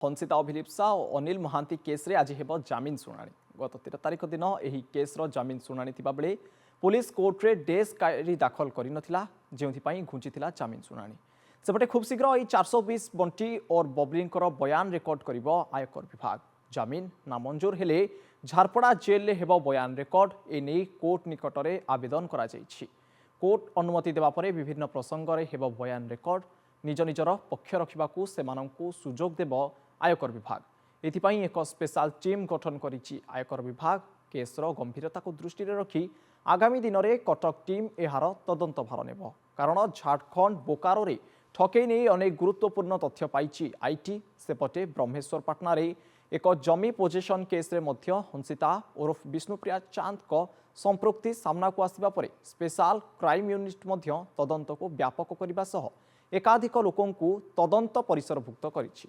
हंसिता अभिलिप्सा और अनिल महांती केस रे आज हेब जमीन शुणाणी। गत 13 तारिख दिन यह केस्र जमीन शुणाणी बेले पुलिस कोर्ट रे डेस्क डायरी दाखल करनथिला जो घुंची जमीन शुणाणी। सेपटे खूब शीघ्र यह 420 बंटी और बबलींकर बयान रेकर्ड कर आयकर विभाग। जमीन नामंजूर हेले झारपड़ा जेल रे हेब बयान रेकर्ड एने कोर्ट निकट में आवेदन करा जायछि। कोर्ट अनुमति देवा परे विभिन्न प्रसंग रे हेब बयान रेकर्ड निज निजर पक्ष रखा सुजोग देव आयकर विभाग। एथिपाई एक स्पेशल टीम गठन करिछि आयकर विभाग। केसर गंभीरता को दृष्टि रखी आगामी दिन में कटक टीम यार तदंत भार नेब। कारण झारखंड बोकारो रे ठकई नहीं अनेक गुरुत्वपूर्ण तथ्य पाई आईटी। सेपटे ब्रह्मेश्वर पाटना रे एक जमी पोजेशन केस रे मध्य हंसिता ओरफ विष्णुप्रिया चांद को संपृक्ति सामना को आसिबा परे स्पेशल क्राइम यूनिट मध्य तदंत को व्यापक करने सह एकाधिक लोकंकु तदंत परिसरभुक्त करिछि।